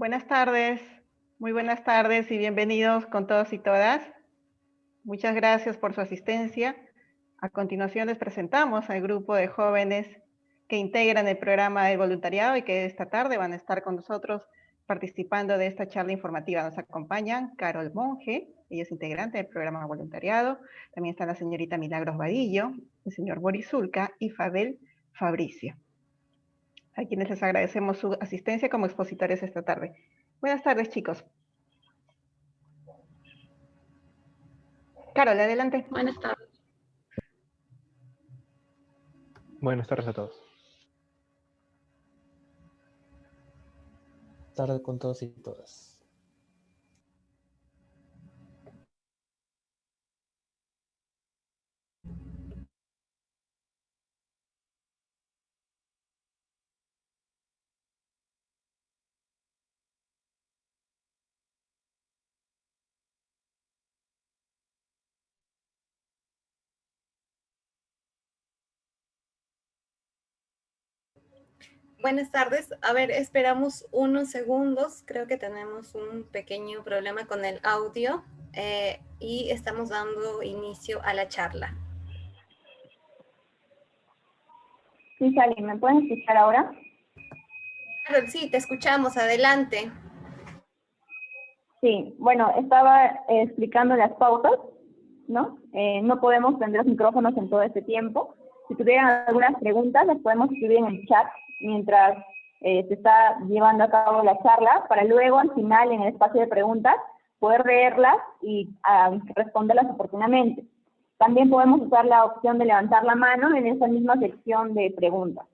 Buenas tardes, muy buenas tardes y bienvenidos con todos y todas. Muchas gracias por su asistencia. A continuación les presentamos al grupo de jóvenes que integran el programa de voluntariado y que esta tarde van a estar con nosotros participando de esta charla informativa. Nos acompañan Carol Monge, ella es integrante del programa de voluntariado. También está la señorita Milagros Vadillo, el señor Boris Zulca y Fabel Fabricio, a quienes les agradecemos su asistencia como expositores esta tarde. Buenas tardes, chicos. Carol, adelante. Buenas tardes. Buenas tardes a todos. Buenas tardes con todos y todas. Buenas tardes. A ver, esperamos unos segundos. Creo que tenemos un pequeño problema con el audio y estamos dando inicio a la charla. Sí, Sally, ¿me pueden escuchar ahora? Claro, sí, te escuchamos. Adelante. Sí, bueno, estaba explicando las pautas, ¿no? No podemos prender los micrófonos en todo este tiempo. Si tuvieran algunas preguntas, las podemos escribir en el chat mientras se está llevando a cabo la charla, para luego, al final, en el espacio de preguntas, poder leerlas y responderlas oportunamente. También podemos usar la opción de levantar la mano en esa misma sección de preguntas.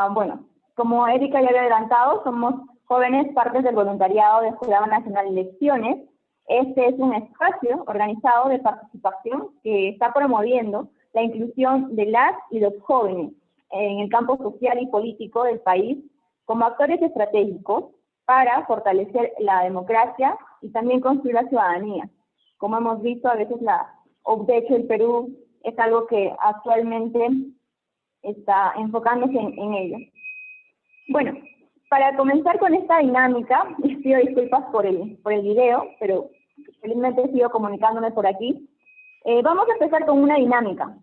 Bueno, como Erika ya había adelantado, somos jóvenes partes del voluntariado del Jurado Nacional de Elecciones. Este es un espacio organizado de participación que está promoviendo la inclusión de las y los jóvenes en el campo social y político del país como actores estratégicos para fortalecer la democracia y también construir la ciudadanía. Como hemos visto, a veces de hecho el Perú es algo que actualmente está enfocándose en ello. Bueno, para comenzar con esta dinámica, les pido disculpas por el video, pero felizmente sigo comunicándome por aquí. Vamos a empezar con una dinámica.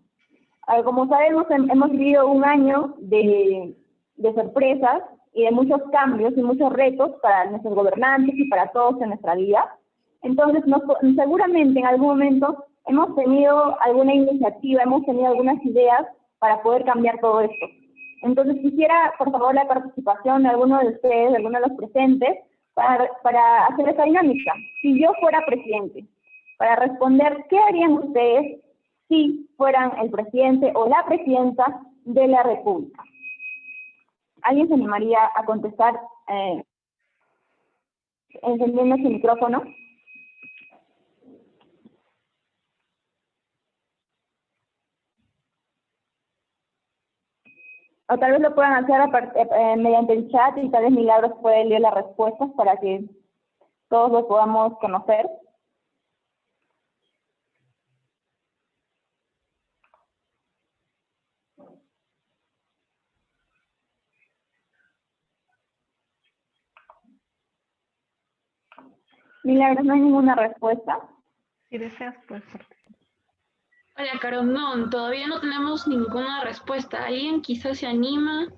Como sabemos, hemos vivido un año de sorpresas y de muchos cambios y muchos retos para nuestros gobernantes y para todos en nuestra vida. Entonces, seguramente en algún momento hemos tenido alguna iniciativa, hemos tenido algunas ideas para poder cambiar todo esto. Entonces, quisiera, por favor, la participación de alguno de ustedes, de alguno de los presentes, para hacer esta dinámica. Si yo fuera presidente, para responder, ¿qué harían ustedes si fueran el presidente o la presidenta de la República? ¿Alguien se animaría a contestar encendiendo su micrófono? O tal vez lo puedan hacer mediante el chat y tal vez Milagros puede leer las respuestas para que todos lo podamos conocer. Milagros, ¿no hay ninguna respuesta? Si deseas, pues. Hola, Carol, no, todavía no tenemos ninguna respuesta. ¿Alguien quizás se anima?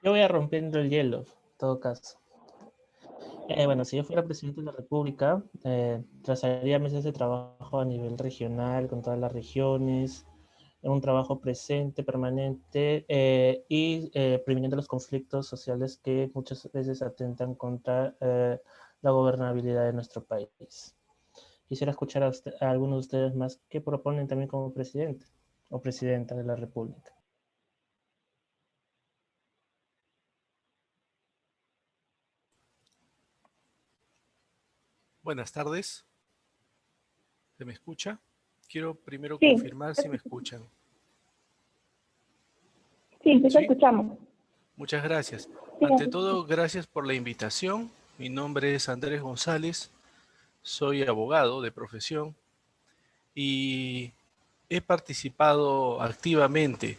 Yo voy a rompiendo el hielo, en todo caso. Bueno, si yo fuera presidente de la República, trazaría meses de trabajo a nivel regional, con todas las regiones, un trabajo presente, permanente, y previniendo los conflictos sociales que muchas veces atentan contra la gobernabilidad de nuestro país. Quisiera escuchar a algunos de ustedes más qué proponen también como presidente o presidenta de la República. Buenas tardes. ¿Se me escucha? Quiero primero Sí. confirmar si me escuchan. Sí, te ¿Sí? escuchamos. Muchas gracias. Sí. Ante todo, gracias por la invitación. Mi nombre es Andrés González. Soy abogado de profesión y he participado activamente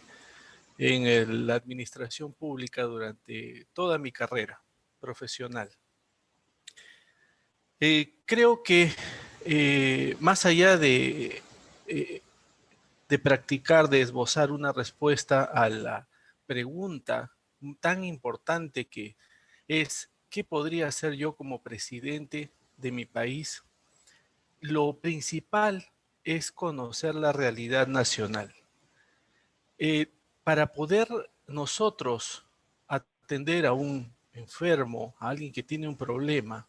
en la administración pública durante toda mi carrera, profesional. Creo que más allá de practicar, de esbozar una respuesta a la pregunta tan importante que es ¿qué podría hacer yo como presidente de mi país? Lo principal es conocer la realidad nacional. Para poder nosotros atender a un enfermo, a alguien que tiene un problema,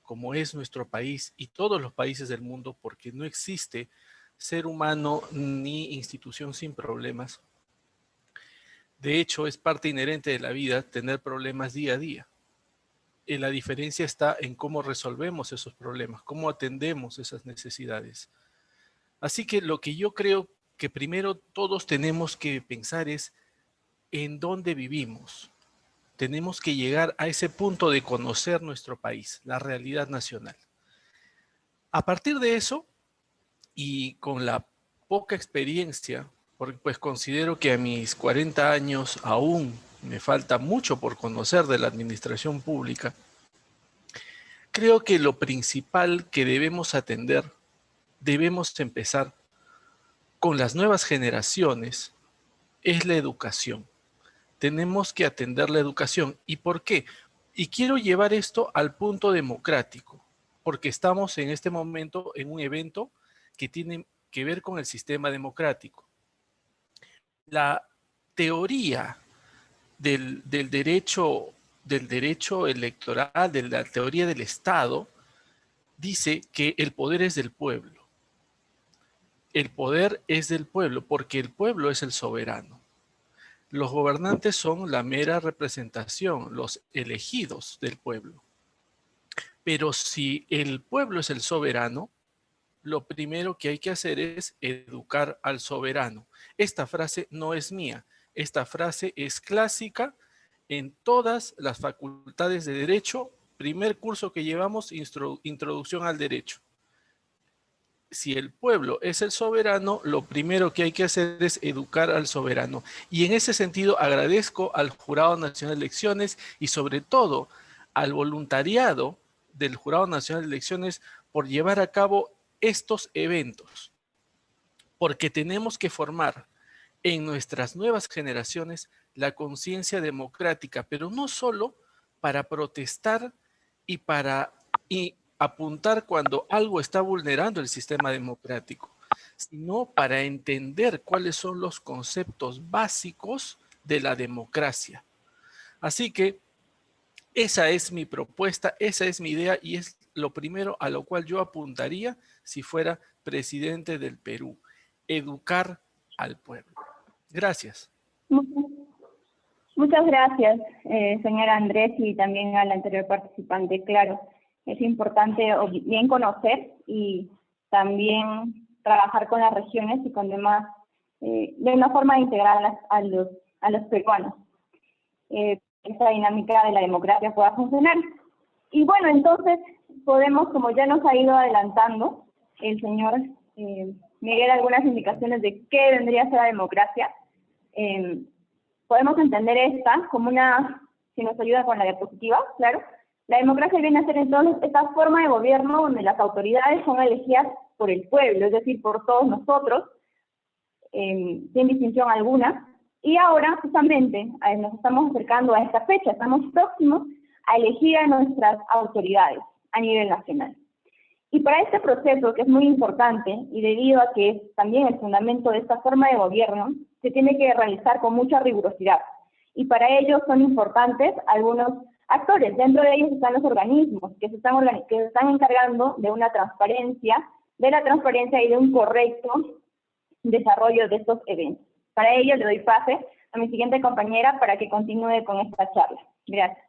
como es nuestro país y todos los países del mundo, porque no existe ser humano ni institución sin problemas. De hecho, es parte inherente de la vida tener problemas día a día. La diferencia está en cómo resolvemos esos problemas, cómo atendemos esas necesidades. Así que lo que yo creo que primero todos tenemos que pensar es en dónde vivimos. Tenemos que llegar a ese punto de conocer nuestro país, la realidad nacional. A partir de eso, y con la poca experiencia, porque pues considero que a mis 40 años aún me falta mucho por conocer de la administración pública, creo que lo principal que debemos atender, debemos empezar con las nuevas generaciones, es la educación. Tenemos que atender la educación. ¿Y por qué? Y quiero llevar esto al punto democrático, porque estamos en este momento en un evento que tiene que ver con el sistema democrático. La teoría del derecho electoral, de la teoría del Estado, dice que el poder es del pueblo. El poder es del pueblo porque el pueblo es el soberano. Los gobernantes son la mera representación, los elegidos del pueblo. Pero si el pueblo es el soberano, lo primero que hay que hacer es educar al soberano. Esta frase no es mía. Esta frase es clásica en todas las facultades de Derecho. Primer curso que llevamos, Introducción al Derecho. Si el pueblo es el soberano, lo primero que hay que hacer es educar al soberano. Y en ese sentido agradezco al Jurado Nacional de Elecciones y sobre todo al voluntariado del Jurado Nacional de Elecciones por llevar a cabo estos eventos. Porque tenemos que formar en nuestras nuevas generaciones la conciencia democrática, pero no solo para protestar y para apuntar cuando algo está vulnerando el sistema democrático, sino para entender cuáles son los conceptos básicos de la democracia. Así que esa es mi propuesta, esa es mi idea y es lo primero a lo cual yo apuntaría si fuera presidente del Perú, educar al pueblo. Gracias. Muchas gracias, señor Andrés, y también al anterior participante. Claro, es importante bien conocer y también trabajar con las regiones y con demás, de una forma integral a los peruanos. Esta dinámica de la democracia pueda funcionar. Y bueno, entonces podemos, como ya nos ha ido adelantando el señor Miguel, algunas indicaciones de qué vendría a ser la democracia, podemos entender esta como una, si nos ayuda con la diapositiva, claro. La democracia viene a ser entonces esta forma de gobierno donde las autoridades son elegidas por el pueblo, es decir, por todos nosotros, sin distinción alguna. Y ahora, justamente, nos estamos acercando a esta fecha, estamos próximos a elegir a nuestras autoridades a nivel nacional. Y para este proceso, que es muy importante, y debido a que es también el fundamento de esta forma de gobierno, se tiene que realizar con mucha rigurosidad. Y para ello son importantes algunos actores. Dentro de ellos están los organismos que se están encargando de una transparencia, de la transparencia y de un correcto desarrollo de estos eventos. Para ello le doy pase a mi siguiente compañera para que continúe con esta charla. Gracias.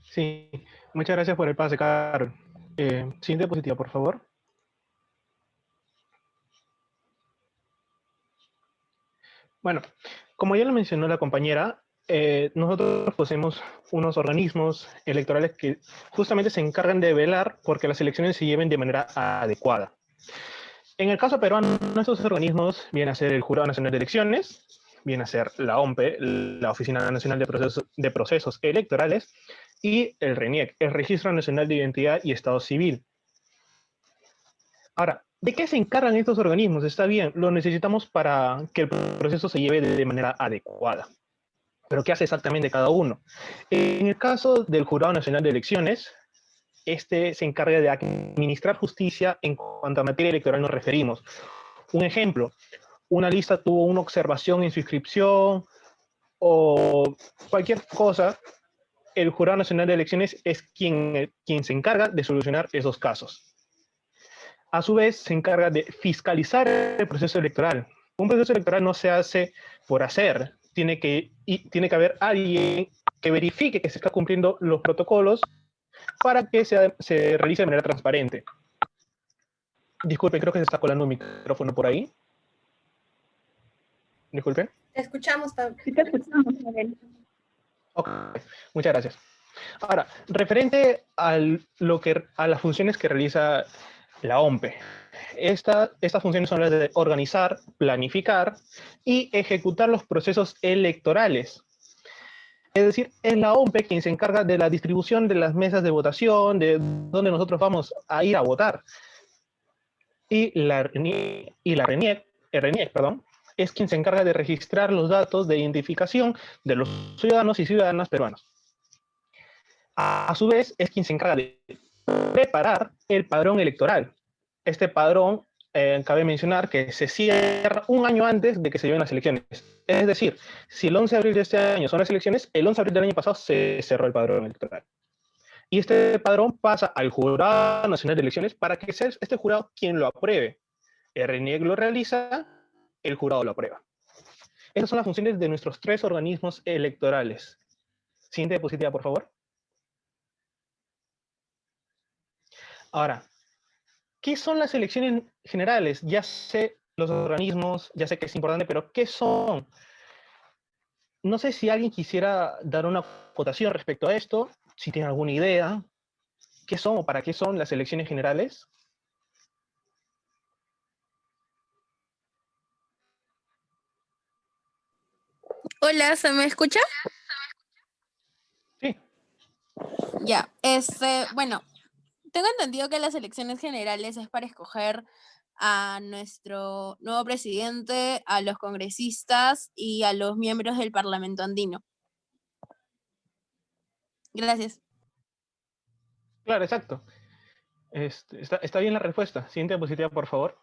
Sí, muchas gracias por el pase, Carol. Siguiente diapositiva, por favor. Bueno, como ya lo mencionó la compañera, nosotros poseemos unos organismos electorales que justamente se encargan de velar porque las elecciones se lleven de manera adecuada. En el caso peruano, estos organismos vienen a ser el Jurado Nacional de Elecciones, viene a ser la OMPE, la Oficina Nacional de Procesos Electorales, y el RENIEC, el Registro Nacional de Identidad y Estado Civil. Ahora, ¿de qué se encargan estos organismos? Está bien, lo necesitamos para que el proceso se lleve de manera adecuada. Pero ¿qué hace exactamente cada uno? En el caso del Jurado Nacional de Elecciones, este se encarga de administrar justicia en cuanto a materia electoral nos referimos. Un ejemplo, una lista tuvo una observación en su inscripción o cualquier cosa, el Jurado Nacional de Elecciones es quien se encarga de solucionar esos casos. A su vez, se encarga de fiscalizar el proceso electoral. Un proceso electoral no se hace por hacer. Tiene que haber alguien que verifique que se está cumpliendo los protocolos para que se realice de manera transparente. Disculpe, creo que se está colando un micrófono por ahí. Disculpe. Te escuchamos, Pablo. Sí te escuchamos, Miguel. Ok, muchas gracias. Ahora, referente a las funciones que realiza la OMPE. Estas funciones son las de organizar, planificar y ejecutar los procesos electorales. Es decir, es la OMPE quien se encarga de la distribución de las mesas de votación, de dónde nosotros vamos a ir a votar. Y la RENIEC, es quien se encarga de registrar los datos de identificación de los ciudadanos y ciudadanas peruanos. A su vez, es quien se encarga de preparar el padrón electoral. Este padrón, cabe mencionar que se cierra un año antes de que se lleven las elecciones. Es decir, si el 11 de abril de este año son las elecciones, el 11 de abril del año pasado se cerró el padrón electoral. Y este padrón pasa al Jurado Nacional de Elecciones para que sea este jurado quien lo apruebe. El RENIEC lo realiza, el jurado lo aprueba. Esas son las funciones de nuestros 3 organismos electorales. Siguiente diapositiva, por favor. Ahora, ¿qué son las elecciones generales? Ya sé los organismos, ya sé que es importante, pero ¿qué son? No sé si alguien quisiera dar una acotación respecto a esto, si tiene alguna idea. ¿Qué son o para qué son las elecciones generales? Hola, ¿se me escucha? Sí. Ya, bueno, tengo entendido que las elecciones generales es para escoger a nuestro nuevo presidente, a los congresistas y a los miembros del Parlamento andino. Gracias. Claro, exacto. Está bien la respuesta. Siguiente diapositiva, por favor.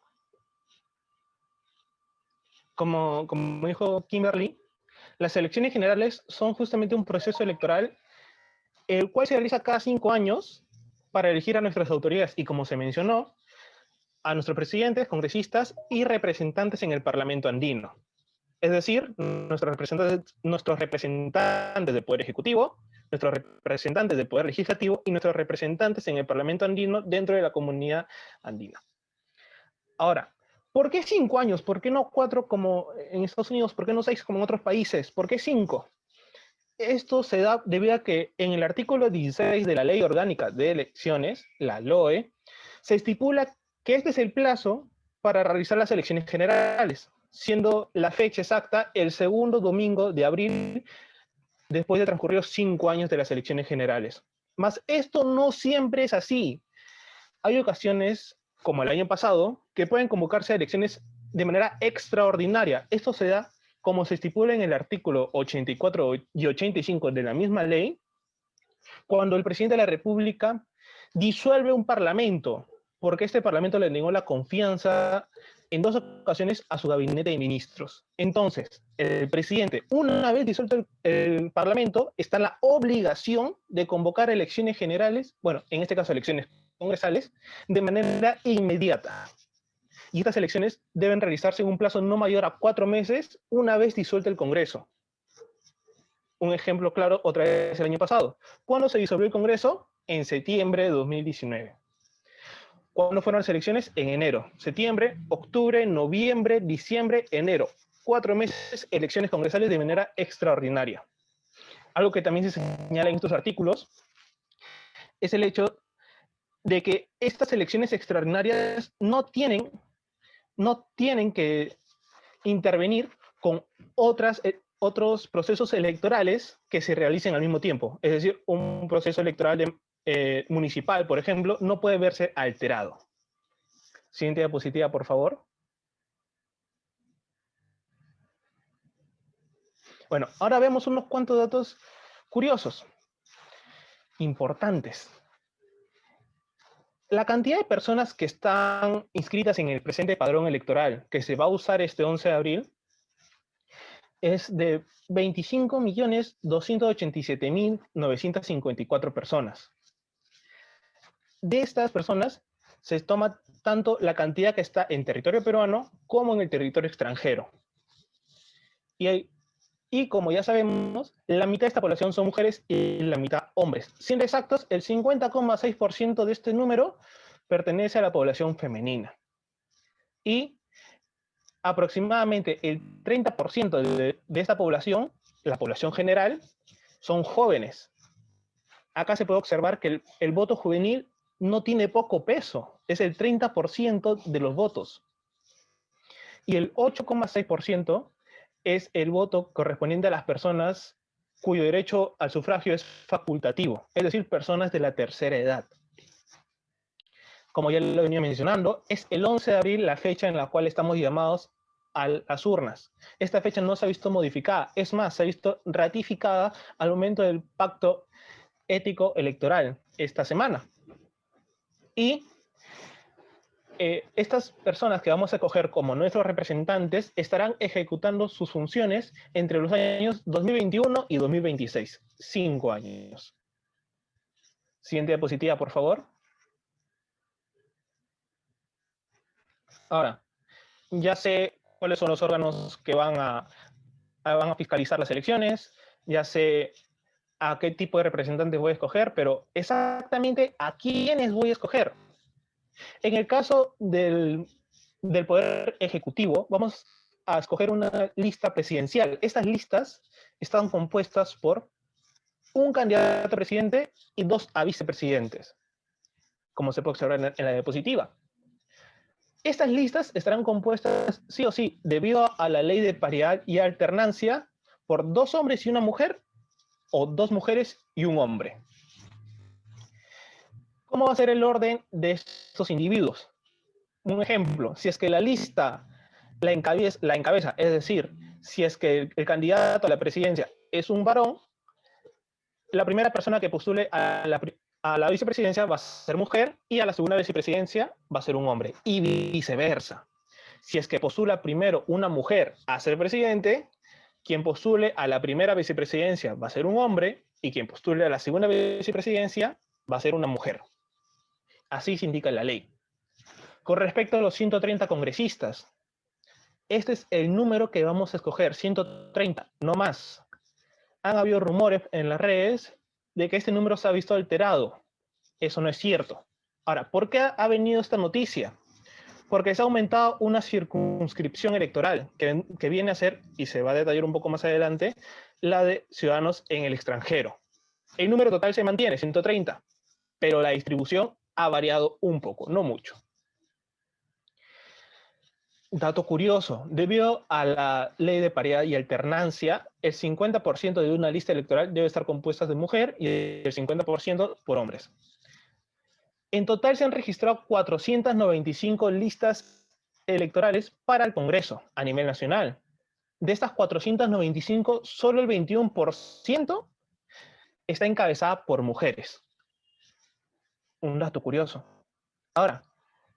Como dijo Kimberly, las elecciones generales son justamente un proceso electoral el cual se realiza cada 5 años para elegir a nuestras autoridades y, como se mencionó, a nuestros presidentes, congresistas y representantes en el Parlamento andino. Es decir, nuestros representantes del Poder Ejecutivo, nuestros representantes del Poder Legislativo y nuestros representantes en el Parlamento andino dentro de la comunidad andina. Ahora, ¿por qué 5 años? ¿Por qué no 4 como en Estados Unidos? ¿Por qué no 6 como en otros países? ¿Por qué 5? Esto se da debido a que en el artículo 16 de la Ley Orgánica de Elecciones, la LOE, se estipula que este es el plazo para realizar las elecciones generales, siendo la fecha exacta el segundo domingo de abril, después de transcurridos 5 años de las elecciones generales. Mas esto no siempre es así. Hay ocasiones, como el año pasado, que pueden convocarse a elecciones de manera extraordinaria. Esto se da como se estipula en el artículo 84 y 85 de la misma ley, cuando el presidente de la República disuelve un parlamento, porque este parlamento le negó la confianza en 2 ocasiones a su gabinete de ministros. Entonces, el presidente, una vez disuelto el parlamento, está en la obligación de convocar elecciones generales, bueno, en este caso elecciones congresales, de manera inmediata. Y estas elecciones deben realizarse en un plazo no mayor a 4 meses una vez disuelto el Congreso. Un ejemplo claro, otra vez el año pasado. ¿Cuándo se disolvió el Congreso? En septiembre de 2019. ¿Cuándo fueron las elecciones? En enero. Septiembre, octubre, noviembre, diciembre, enero. 4 meses elecciones congresales de manera extraordinaria. Algo que también se señala en estos artículos es el hecho de que estas elecciones extraordinarias no tienen que intervenir con otros procesos electorales que se realicen al mismo tiempo. Es decir, un proceso electoral municipal, por ejemplo, no puede verse alterado. Siguiente diapositiva, por favor. Bueno, ahora vemos unos cuantos datos curiosos, importantes. La cantidad de personas que están inscritas en el presente padrón electoral, que se va a usar este 11 de abril, es de 25.287.954 personas. De estas personas se toma tanto la cantidad que está en territorio peruano como en el territorio extranjero. Y como ya sabemos, la mitad de esta población son mujeres y la mitad hombres. Siendo exactos, el 50,6% de este número pertenece a la población femenina. Y aproximadamente el 30% de esta población, la población general, son jóvenes. Acá se puede observar que el voto juvenil no tiene poco peso, es el 30% de los votos. Y el 8,6% es el voto correspondiente a las personas cuyo derecho al sufragio es facultativo, es decir, personas de la tercera edad. Como ya lo venía mencionando, es el 11 de abril la fecha en la cual estamos llamados a las urnas. Esta fecha no se ha visto modificada, es más, se ha visto ratificada al momento del pacto ético electoral esta semana. Y estas personas que vamos a escoger como nuestros representantes estarán ejecutando sus funciones entre los años 2021 y 2026. 5 años. Siguiente diapositiva, por favor. Ahora, ya sé cuáles son los órganos que van a fiscalizar las elecciones, ya sé a qué tipo de representantes voy a escoger, pero exactamente a quiénes voy a escoger. En el caso del Poder Ejecutivo, vamos a escoger una lista presidencial. Estas listas están compuestas por un candidato a presidente y 2 a vicepresidentes, como se puede observar en la diapositiva. Estas listas estarán compuestas sí o sí, debido a la ley de paridad y alternancia, por 2 hombres y una mujer, o 2 mujeres y un hombre. ¿Cómo va a ser el orden de estos individuos? Un ejemplo, si es que la lista la encabeza, es decir, si es que el candidato a la presidencia es un varón, la primera persona que postule a la vicepresidencia va a ser mujer y a la segunda vicepresidencia va a ser un hombre, y viceversa. Si es que postula primero una mujer a ser presidente, quien postule a la primera vicepresidencia va a ser un hombre y quien postule a la segunda vicepresidencia va a ser una mujer. Así se indica en la ley. Con respecto a los 130 congresistas, este es el número que vamos a escoger, 130, no más. Han habido rumores en las redes de que este número se ha visto alterado. Eso no es cierto. Ahora, ¿por qué ha venido esta noticia? Porque se ha aumentado una circunscripción electoral que viene a ser, y se va a detallar un poco más adelante, la de ciudadanos en el extranjero. El número total se mantiene, 130, pero la distribución ha variado un poco, no mucho. Dato curioso, debido a la ley de paridad y alternancia, el 50% de una lista electoral debe estar compuesta de mujer y el 50% por hombres. En total se han registrado 495 listas electorales para el Congreso a nivel nacional. De estas 495, solo el 21% está encabezada por mujeres. Un dato curioso. Ahora,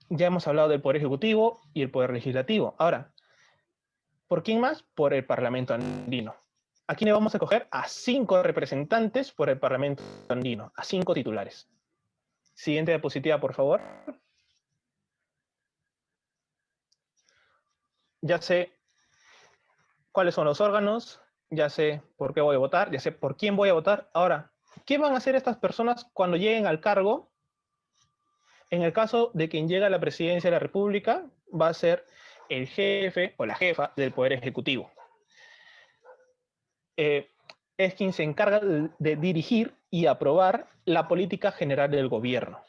ya hemos hablado del Poder Ejecutivo y el Poder Legislativo. Ahora, ¿por quién más? Por el Parlamento Andino. ¿A quiénes vamos a escoger? A 5 representantes por el Parlamento Andino, a 5 titulares. Siguiente diapositiva, por favor. Ya sé cuáles son los órganos, ya sé por qué voy a votar, ya sé por quién voy a votar. Ahora, ¿qué van a hacer estas personas cuando lleguen al cargo? En el caso de quien llega a la presidencia de la República, va a ser el jefe o la jefa del Poder Ejecutivo. Es quien se encarga de dirigir y aprobar la política general del gobierno.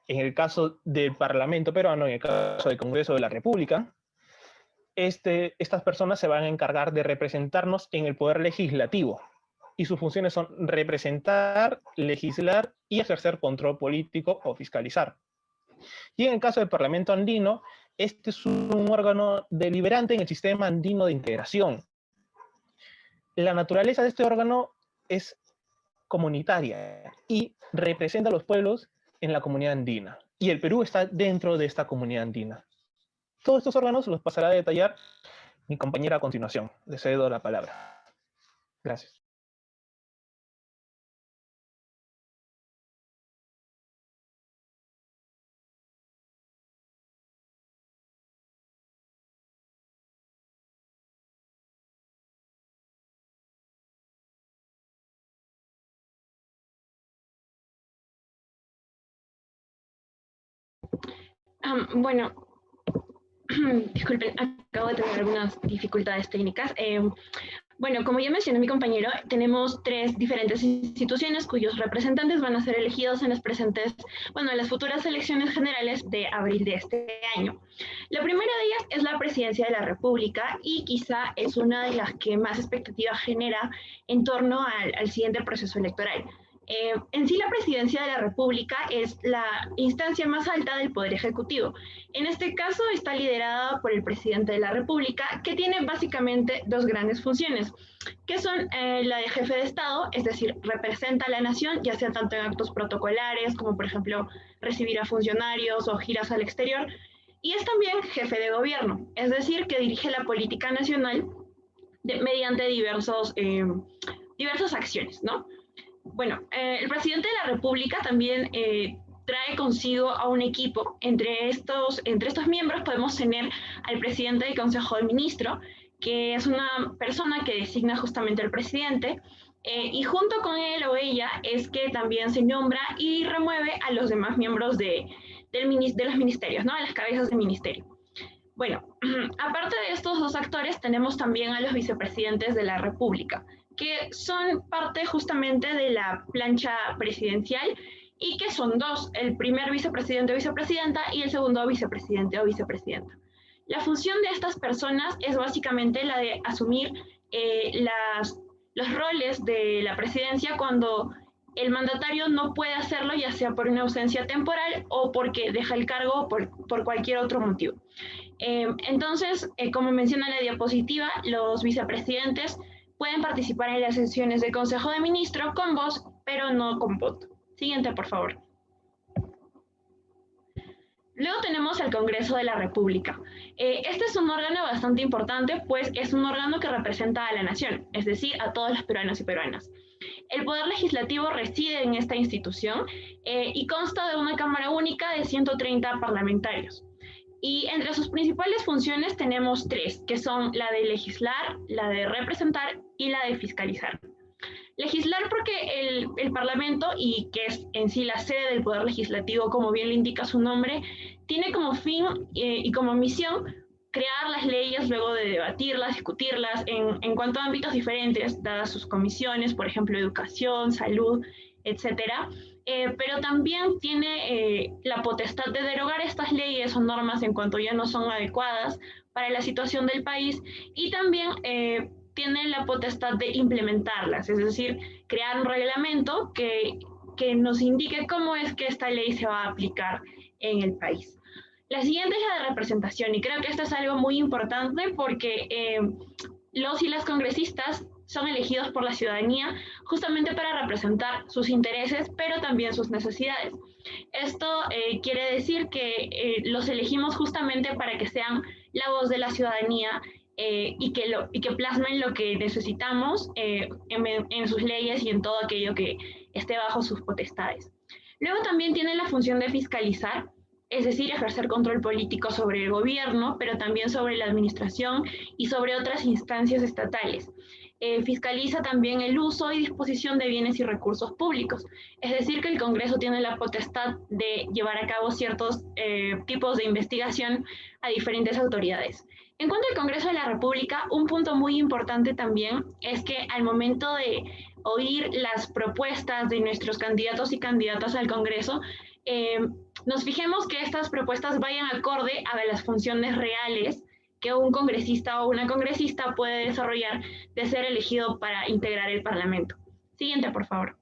En el caso del Parlamento peruano, en el caso del Congreso de la República, estas personas se van a encargar de representarnos en el poder legislativo. Y sus funciones son representar, legislar y ejercer control político o fiscalizar. Y en el caso del Parlamento Andino, este es un órgano deliberante en el sistema andino de integración. La naturaleza de este órgano es comunitaria y representa a los pueblos en la comunidad andina. Y el Perú está dentro de esta comunidad andina. Todos estos órganos los pasará a detallar mi compañera a continuación. Le cedo la palabra. Gracias. Bueno, disculpen, acabo de tener algunas dificultades técnicas. Bueno, como ya mencionó mi compañero, tenemos 3 diferentes instituciones cuyos representantes van a ser elegidos en las en las futuras elecciones generales de abril de este año. La primera de ellas es la Presidencia de la República y quizá es una de las que más expectativa genera en torno al siguiente proceso electoral. En sí, la Presidencia de la República es la instancia más alta del Poder Ejecutivo. En este caso está liderada por el Presidente de la República, que tiene básicamente 2 grandes funciones, que son la de jefe de Estado, es decir, representa a la nación, ya sea tanto en actos protocolares, como por ejemplo recibir a funcionarios o giras al exterior, y es también jefe de gobierno, es decir, que dirige la política nacional mediante diversas acciones, ¿no? Bueno, el presidente de la República también trae consigo a un equipo. Entre estos miembros podemos tener al presidente del Consejo de Ministros, que es una persona que designa justamente al presidente, y junto con él o ella es que también se nombra y remueve a los demás miembros de los ministerios, ¿no? A las cabezas del ministerio. Bueno, aparte de estos 2 actores, tenemos también a los vicepresidentes de la República, que son parte justamente de la plancha presidencial y que son 2, el primer vicepresidente o vicepresidenta y el segundo vicepresidente o vicepresidenta. La función de estas personas es básicamente la de asumir los roles de la presidencia cuando el mandatario no puede hacerlo, ya sea por una ausencia temporal o porque deja el cargo por cualquier otro motivo. Entonces, como menciona la diapositiva, los vicepresidentes pueden participar en las sesiones del Consejo de Ministros con voz, pero no con voto. Siguiente, por favor. Luego tenemos el Congreso de la República. Este es un órgano bastante importante, pues es un órgano que representa a la nación, es decir, a todos los peruanos y peruanas. El Poder Legislativo reside en esta institución y consta de una Cámara Única de 130 parlamentarios. Y entre sus principales funciones tenemos 3, que son la de legislar, la de representar y la de fiscalizar. Legislar porque el Parlamento, y que es en sí la sede del Poder Legislativo, como bien le indica su nombre, tiene como fin y como misión crear las leyes luego de debatirlas, discutirlas en cuanto a ámbitos diferentes, dadas sus comisiones, por ejemplo, educación, salud, etcétera. Pero también tiene la potestad de derogar estas leyes o normas en cuanto ya no son adecuadas para la situación del país y también tiene la potestad de implementarlas, es decir, crear un reglamento que nos indique cómo es que esta ley se va a aplicar en el país. La siguiente es la de representación y creo que esto es algo muy importante porque los y las congresistas son elegidos por la ciudadanía justamente para representar sus intereses, pero también sus necesidades. Esto quiere decir que los elegimos justamente para que sean la voz de la ciudadanía y que plasmen lo que necesitamos en sus leyes y en todo aquello que esté bajo sus potestades. Luego también tiene la función de fiscalizar, es decir, ejercer control político sobre el gobierno, pero también sobre la administración y sobre otras instancias estatales. Fiscaliza también el uso y disposición de bienes y recursos públicos. Es decir, que el Congreso tiene la potestad de llevar a cabo ciertos tipos de investigación a diferentes autoridades. En cuanto al Congreso de la República, un punto muy importante también es que al momento de oír las propuestas de nuestros candidatos y candidatas al Congreso, nos fijemos que estas propuestas vayan acorde a las funciones reales que un congresista o una congresista puede desarrollar de ser elegido para integrar el Parlamento. Siguiente, por favor.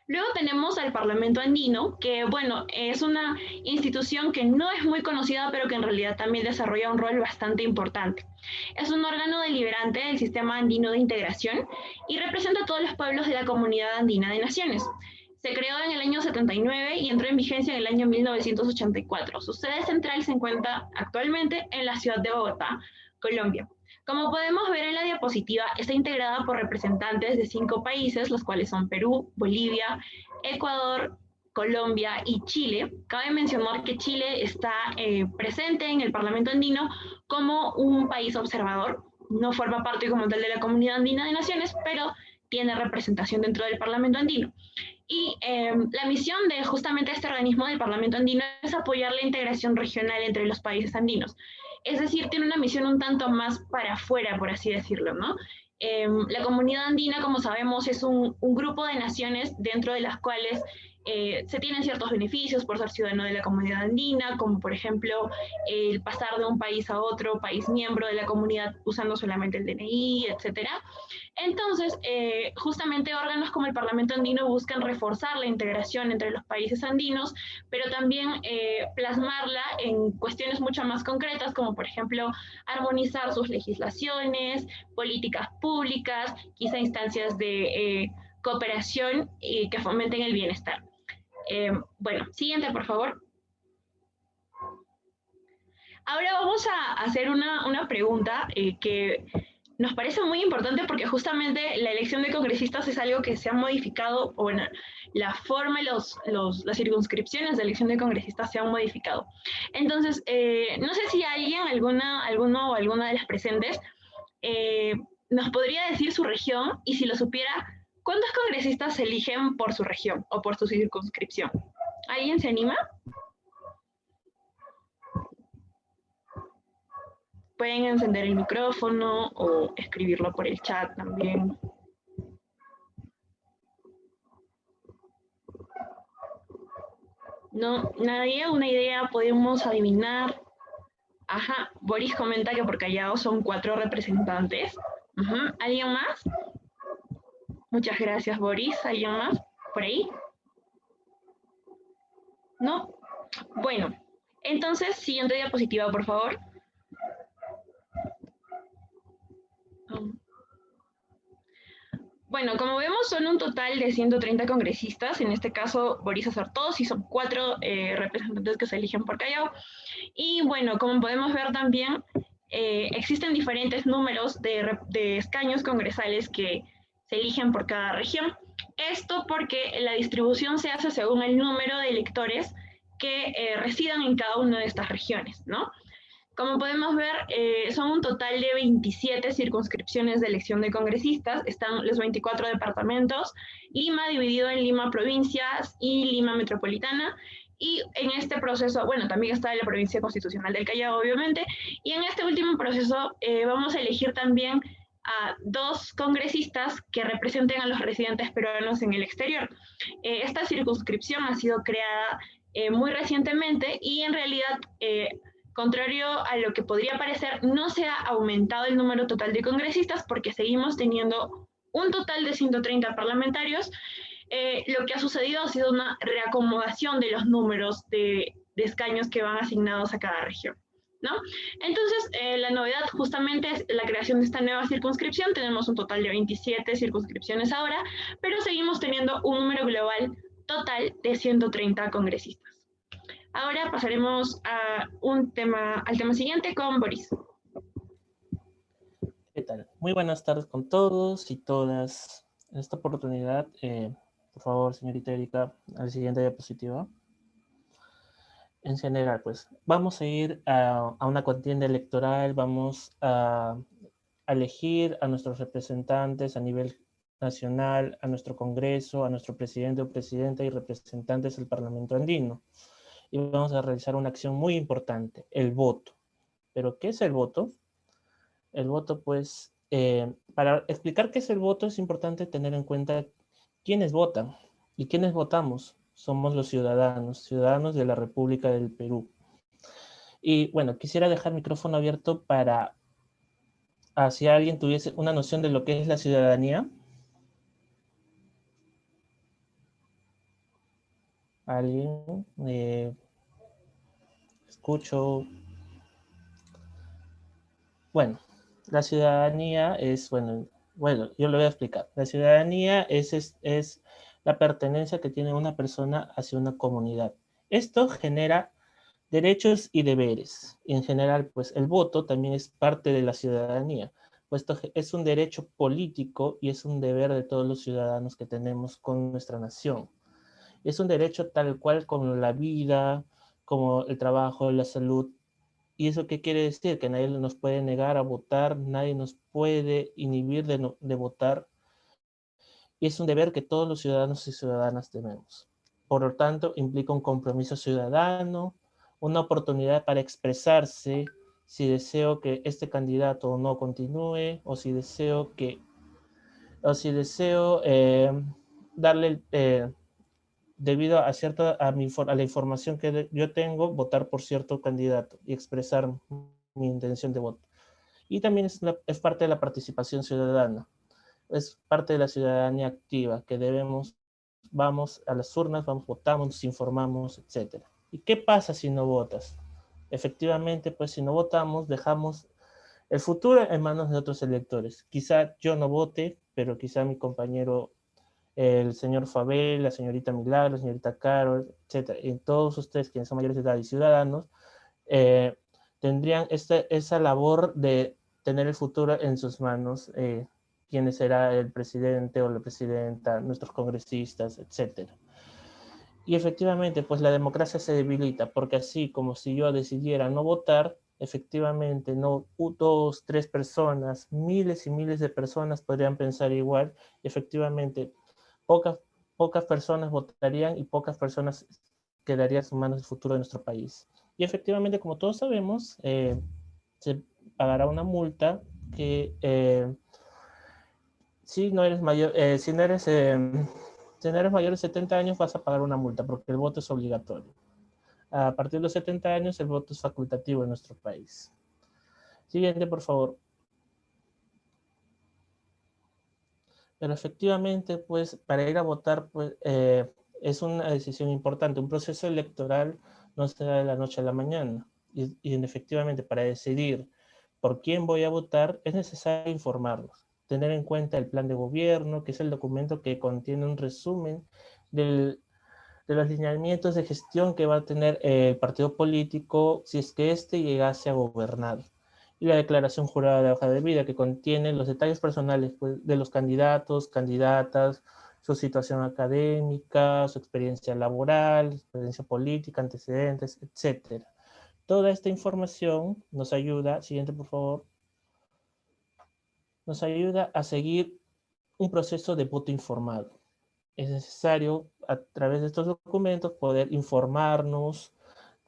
Luego tenemos al Parlamento Andino, que bueno, es una institución que no es muy conocida, pero que en realidad también desarrolla un rol bastante importante. Es un órgano deliberante del Sistema Andino de Integración y representa a todos los pueblos de la Comunidad Andina de Naciones. Se creó en el año 79 y entró en vigencia en el año 1984. Su sede central se encuentra actualmente en la ciudad de Bogotá, Colombia. Como podemos ver en la diapositiva, está integrada por representantes de 5 países, los cuales son Perú, Bolivia, Ecuador, Colombia y Chile. Cabe mencionar que Chile está presente en el Parlamento Andino como un país observador. No forma parte como tal de la Comunidad Andina de Naciones, pero tiene representación dentro del Parlamento Andino. Y la misión de justamente este organismo del Parlamento Andino es apoyar la integración regional entre los países andinos. Es decir, tiene una misión un tanto más para afuera, por así decirlo, ¿no? La comunidad andina, como sabemos, es un grupo de naciones dentro de las cuales se tienen ciertos beneficios por ser ciudadano de la comunidad andina, como por ejemplo el pasar de un país a otro país miembro de la comunidad usando solamente el DNI, etcétera. Entonces, justamente órganos como el Parlamento Andino buscan reforzar la integración entre los países andinos, pero también plasmarla en cuestiones mucho más concretas, como por ejemplo armonizar sus legislaciones, políticas públicas, quizá instancias de cooperación que fomenten el bienestar. Bueno, siguiente, por favor. Ahora vamos a hacer una pregunta que nos parece muy importante porque justamente la elección de congresistas es algo que se ha modificado, o bueno, la forma y las circunscripciones de elección de congresistas se han modificado. Entonces, no sé si alguien, alguno o alguna de las presentes, nos podría decir su región y si lo supiera, ¿cuántos congresistas se eligen por su región o por su circunscripción? ¿Alguien se anima? Pueden encender el micrófono o escribirlo por el chat también. No, nadie, una idea, podemos adivinar. Ajá, Boris comenta que por Callao son 4 representantes. ¿Alguien más? Muchas gracias, Boris. ¿Alguien más? ¿Por ahí? ¿No? Bueno, entonces, siguiente diapositiva, por favor. Bueno, como vemos, son un total de 130 congresistas. En este caso, Boris acertó, sí son 4 representantes que se eligen por Callao. Y bueno, como podemos ver también, existen diferentes números de escaños congresales que se eligen por cada región. Esto porque la distribución se hace según el número de electores que residan en cada una de estas regiones, ¿no? Como podemos ver, son un total de 27 circunscripciones de elección de congresistas. Están los 24 departamentos, Lima dividido en Lima provincias y Lima metropolitana. Y en este proceso, bueno, también está la provincia constitucional del Callao, obviamente. Y en este último proceso vamos a elegir también a 2 congresistas que representen a los residentes peruanos en el exterior. Esta circunscripción ha sido creada muy recientemente y en realidad, contrario a lo que podría parecer, no se ha aumentado el número total de congresistas porque seguimos teniendo un total de 130 parlamentarios. Lo que ha sucedido ha sido una reacomodación de los números de escaños que van asignados a cada región, ¿no? Entonces, la novedad justamente es la creación de esta nueva circunscripción. Tenemos un total de 27 circunscripciones ahora, pero seguimos teniendo un número global total de 130 congresistas. Ahora pasaremos al tema siguiente con Boris. ¿Qué tal? Muy buenas tardes con todos y todas. En esta oportunidad, por favor, señorita Erika, a la siguiente diapositiva. En general, pues, vamos a ir a una contienda electoral, vamos a elegir a nuestros representantes a nivel nacional, a nuestro Congreso, a nuestro presidente o presidenta y representantes del Parlamento Andino. Y vamos a realizar una acción muy importante, el voto. ¿Pero qué es el voto? El voto, pues, para explicar qué es el voto es importante tener en cuenta quiénes votan y quiénes votamos. Somos los ciudadanos de la República del Perú. Y bueno, quisiera dejar el micrófono abierto para, si alguien tuviese una noción de lo que es la ciudadanía. ¿Alguien? Escucho. Bueno, la ciudadanía es, bueno, yo lo voy a explicar. La ciudadanía es la pertenencia que tiene una persona hacia una comunidad. Esto genera derechos y deberes. Y en general, pues el voto también es parte de la ciudadanía, puesto que es un derecho político y es un deber de todos los ciudadanos que tenemos con nuestra nación. Es un derecho tal cual como la vida, como el trabajo, la salud. ¿Y eso qué quiere decir? Que nadie nos puede negar a votar, nadie nos puede inhibir de votar. Y es un deber que todos los ciudadanos y ciudadanas tenemos. Por lo tanto, implica un compromiso ciudadano, una oportunidad para expresarse si deseo que este candidato no continúe, o si deseo darle, debido a la información que yo tengo, votar por cierto candidato y expresar mi intención de voto. Y también es parte de la participación ciudadana, es parte de la ciudadanía activa, que vamos a las urnas, votamos, nos informamos, etc. ¿Y qué pasa si no votas? Efectivamente, pues si no votamos, dejamos el futuro en manos de otros electores. Quizá yo no vote, pero quizá mi compañero, el señor Fabel, la señorita Milagro, la señorita Carol, etc. Y todos ustedes, quienes son mayores de edad y ciudadanos, tendrían esa labor de tener el futuro en sus manos, quién será el presidente o la presidenta, nuestros congresistas, etc. Y efectivamente, pues la democracia se debilita, porque así como si yo decidiera no votar, efectivamente, no dos, tres personas, miles y miles de personas podrían pensar igual, y efectivamente, pocas personas votarían y pocas personas quedarían en sus manos el futuro de nuestro país. Y efectivamente, como todos sabemos, se pagará una multa que si no eres mayor, si no eres mayor de 70 años vas a pagar una multa porque el voto es obligatorio. A partir de los 70 años el voto es facultativo en nuestro país. Siguiente, por favor. Pero efectivamente, pues, para ir a votar, pues, es una decisión importante. Un proceso electoral no se da de la noche a la mañana. Y efectivamente, para decidir por quién voy a votar, es necesario informarnos. Tener en cuenta el plan de gobierno, que es el documento que contiene un resumen de los lineamientos de gestión que va a tener el partido político si es que éste llegase a gobernar. Y la declaración jurada de hoja de vida, que contiene los detalles personales, pues, de los candidatos, candidatas, su situación académica, su experiencia laboral, experiencia política, antecedentes, etc. Toda esta información nos ayuda, siguiente por favor, nos ayuda a seguir un proceso de voto informado. Es necesario, a través de estos documentos, poder informarnos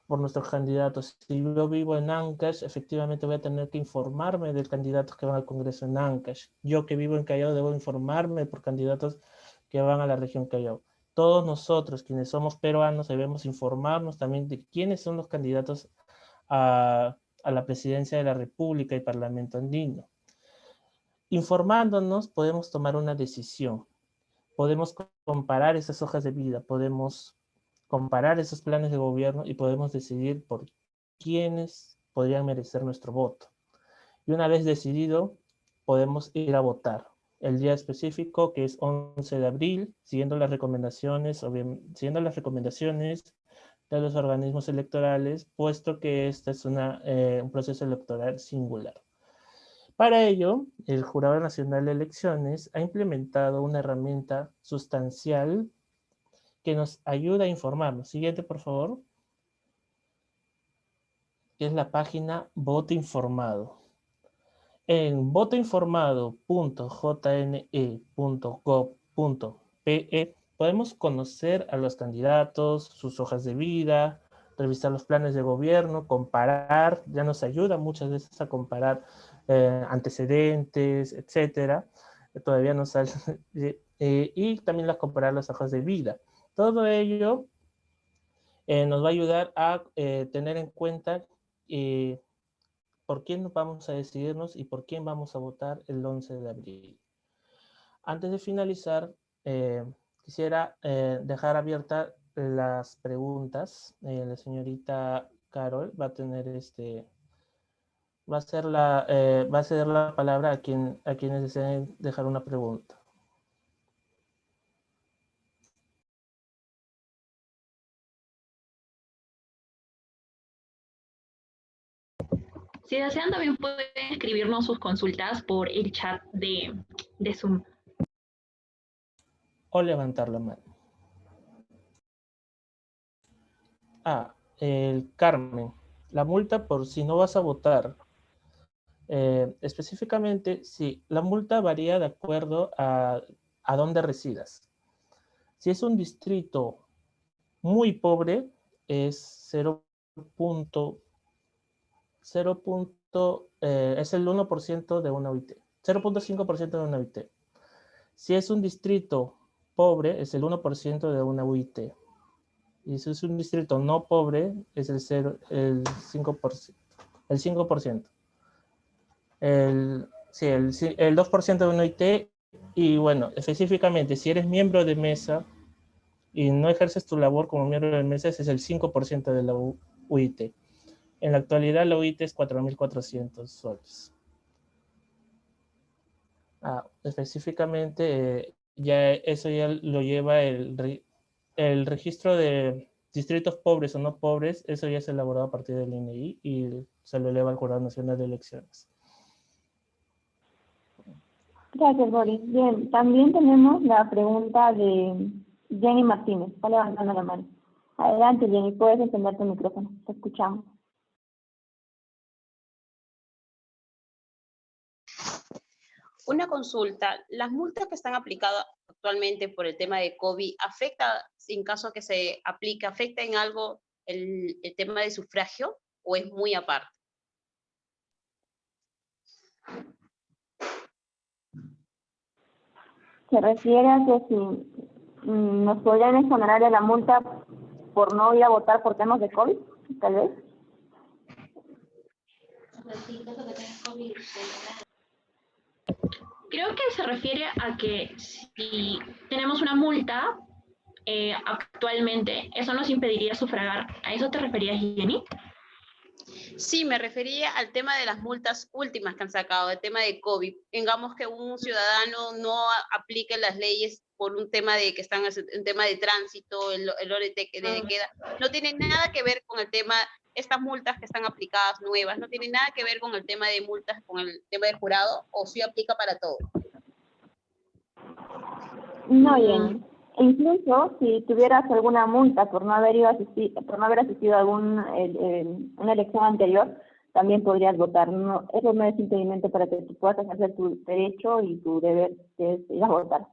por nuestros candidatos. Si yo vivo en Ancash, efectivamente voy a tener que informarme del candidato que van al Congreso en Ancash. Yo que vivo en Callao debo informarme por candidatos que van a la región Callao. Todos nosotros, quienes somos peruanos, debemos informarnos también de quiénes son los candidatos a la presidencia de la República y Parlamento andino. Informándonos podemos tomar una decisión. Podemos comparar esas hojas de vida, podemos comparar esos planes de gobierno y podemos decidir por quiénes podrían merecer nuestro voto. Y una vez decidido, podemos ir a votar. El día específico, que es 11 de abril, siguiendo las recomendaciones de los organismos electorales, puesto que este es un proceso electoral singular. Para ello, el Jurado Nacional de Elecciones ha implementado una herramienta sustancial que nos ayuda a informarnos. Siguiente, por favor. Que es la página Voto Informado. En votoinformado.jne.gov.pe podemos conocer a los candidatos, sus hojas de vida, revisar los planes de gobierno, comparar, ya nos ayuda muchas veces a comparar antecedentes, etcétera. Todavía nos sale, y también comparar las hojas de vida. Todo ello nos va a ayudar a tener en cuenta por quién vamos a decidirnos y por quién vamos a votar el 11 de abril. Antes de finalizar, quisiera dejar abiertas las preguntas. La señorita Carol va a tener va a ceder la palabra a quienes deseen dejar una pregunta. Si desean, también pueden escribirnos sus consultas por el chat de Zoom. O levantar la mano. Carmen, la multa por si no vas a votar. Específicamente, sí, la multa varía de acuerdo a dónde residas. Si es un distrito muy pobre, es 0. Es el 1% de una UIT. 0.5% de una UIT. Si es un distrito pobre, es el 1% de una UIT. Y si es un distrito no pobre, es el 5%. El 5%. El 2% de una UIT. Y bueno, específicamente, si eres miembro de mesa y no ejerces tu labor como miembro de mesa, ese es el 5% de la UIT. En la actualidad la UIT es 4.400 soles. Específicamente, eso ya lo lleva el registro de distritos pobres o no pobres, eso ya es elaborado a partir del INEI y se lo eleva al Jurado Nacional de Elecciones. Gracias, Boris. Bien, también tenemos la pregunta de Jenny Martínez. Está levantando la mano. Adelante, Jenny, puedes encender tu micrófono. Te escuchamos. Una consulta, ¿las multas que están aplicadas actualmente por el tema de COVID afecta, en caso que se aplique, afecta en algo el tema de sufragio o es muy aparte? ¿Se refiere a que si nos podrían exonerar de la multa por no ir a votar por temas de COVID, tal vez? Creo que se refiere a que si tenemos una multa actualmente, eso nos impediría sufragar. ¿A eso te referías, Jenny? Sí, me refería al tema de las multas últimas que han sacado, el tema de COVID. Digamos que un ciudadano no aplique las leyes por un tema de que están en tema de tránsito, el orden de queda. No tiene nada que ver con el tema, estas multas que están aplicadas nuevas, no tiene nada que ver con el tema de multas, con el tema del jurado, o sí aplica para todo. No, Jenny. Incluso si tuvieras alguna multa por no haber asistido a una elección anterior, también podrías votar. No, eso no es impedimento para que tú puedas ejercer tu derecho y tu deber de ir a votar.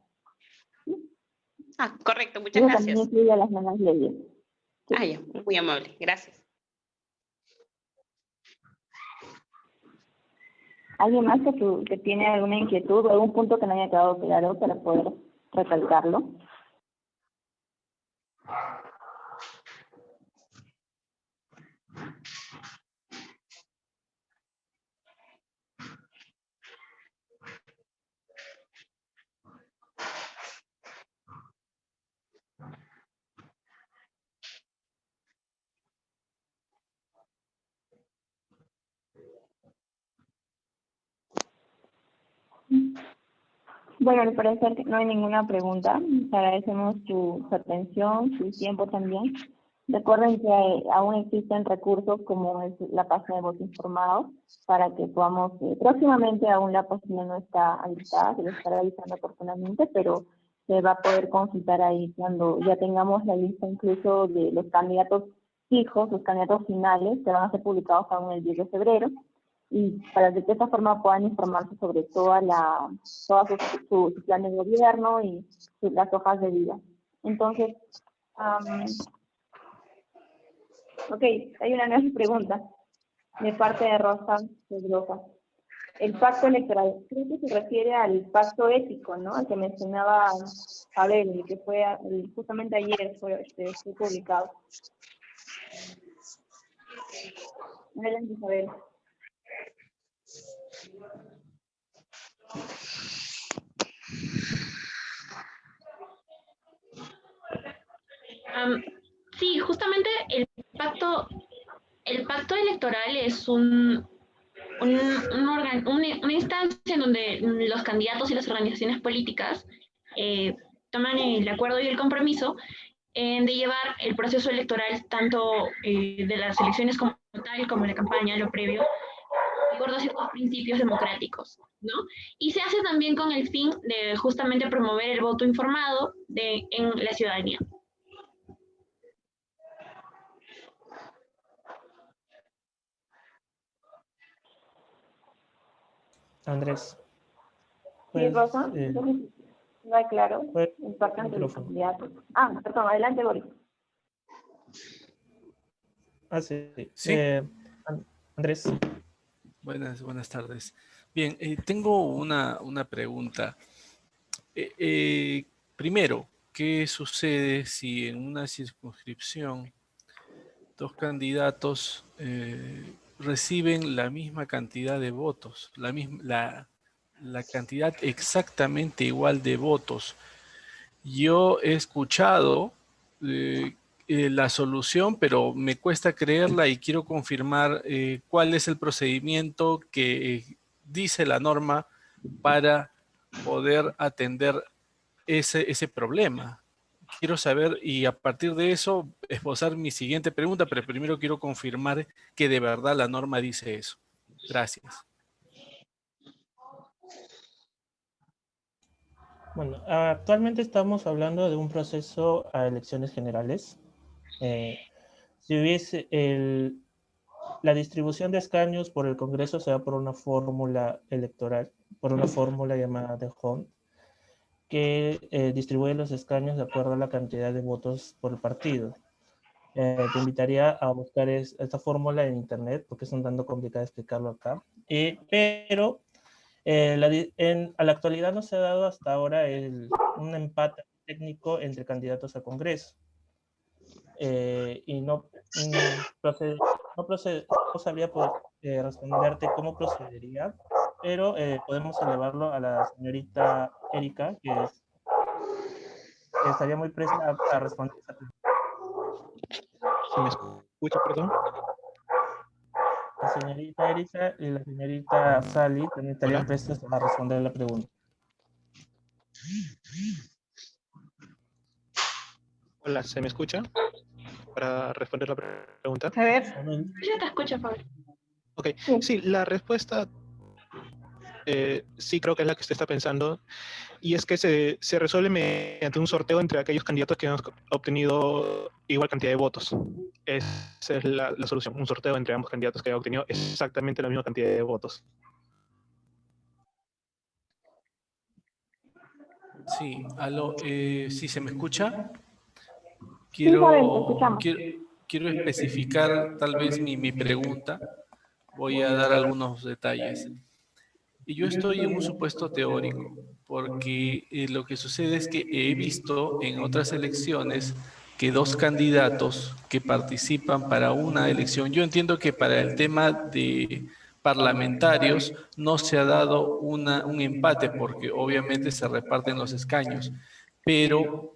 Correcto, muchas eso gracias. También incluye las nuevas leyes. Sí. Ya, muy amable, gracias. ¿Alguien más que tiene alguna inquietud o algún punto que no haya quedado claro para poder recalcarlo? Bueno, al parecer que no hay ninguna pregunta. Les agradecemos su atención, su tiempo también. Recuerden que aún existen recursos como es la página de voto informado para que podamos, próximamente aún la página no está habilitada, se lo estará avisando oportunamente, pero se va a poder consultar ahí cuando ya tengamos la lista incluso de los candidatos fijos, los candidatos finales, que van a ser publicados aún el 10 de febrero. Y para que de esta forma puedan informarse sobre su plan de gobierno y las hojas de vida. Entonces, hay una nueva pregunta de parte de Rosa Pedrosa. El pacto electoral, creo que se refiere al pacto ético, ¿no? Al que mencionaba Abel, el que fue justamente ayer fue publicado. Adelante, Isabel. Sí, justamente el pacto electoral es una instancia en donde los candidatos y las organizaciones políticas toman el acuerdo y el compromiso de llevar el proceso electoral tanto de las elecciones como tal, como la campaña, lo previo, de acuerdo a ciertos principios democráticos, ¿no? Y se hace también con el fin de justamente promover el voto informado en la ciudadanía. Andrés. Sí, Rosa, entonces no hay claro el pacto entre los candidatos. Perdón, adelante, Boris. Sí. ¿Sí? Andrés. Buenas tardes. Bien, tengo una pregunta. Primero, ¿qué sucede si en una circunscripción dos candidatos reciben la misma cantidad de votos, la cantidad exactamente igual de votos? Yo he escuchado la solución, pero me cuesta creerla y quiero confirmar cuál es el procedimiento que dice la norma para poder atender ese problema. Quiero saber y a partir de eso esbozar mi siguiente pregunta, pero primero quiero confirmar que de verdad la norma dice eso. Gracias. Bueno, actualmente estamos hablando de un proceso a elecciones generales. Si hubiese la distribución de escaños por el Congreso se da por una fórmula electoral, por una fórmula llamada de Hont, que distribuye los escaños de acuerdo a la cantidad de votos por partido. Te invitaría a buscar esta fórmula en internet porque es un tanto complicado explicarlo acá. Pero a la actualidad no se ha dado hasta ahora un empate técnico entre candidatos a Congreso. Y no sabría responderte cómo procedería, pero podemos elevarlo a la señorita Erika, que estaría muy presta a responder esa pregunta. ¿Se me escucha, perdón? La señorita Erika y la señorita Sally también estarían prestas a responder la pregunta. Hola, ¿se me escucha? Para responder la pregunta. A ver. Ya te escucho, Pablo. Ok, sí, la respuesta sí creo que es la que usted está pensando, y es que se resuelve mediante un sorteo entre aquellos candidatos que han obtenido igual cantidad de votos. Esa es la solución, un sorteo entre ambos candidatos que han obtenido exactamente la misma cantidad de votos. Sí, ¿sí se me escucha? Quiero especificar tal vez mi pregunta. Voy a dar algunos detalles. Y yo estoy en un supuesto teórico, porque lo que sucede es que he visto en otras elecciones que dos candidatos que participan para una elección, yo entiendo que para el tema de parlamentarios no se ha dado un empate, porque obviamente se reparten los escaños, pero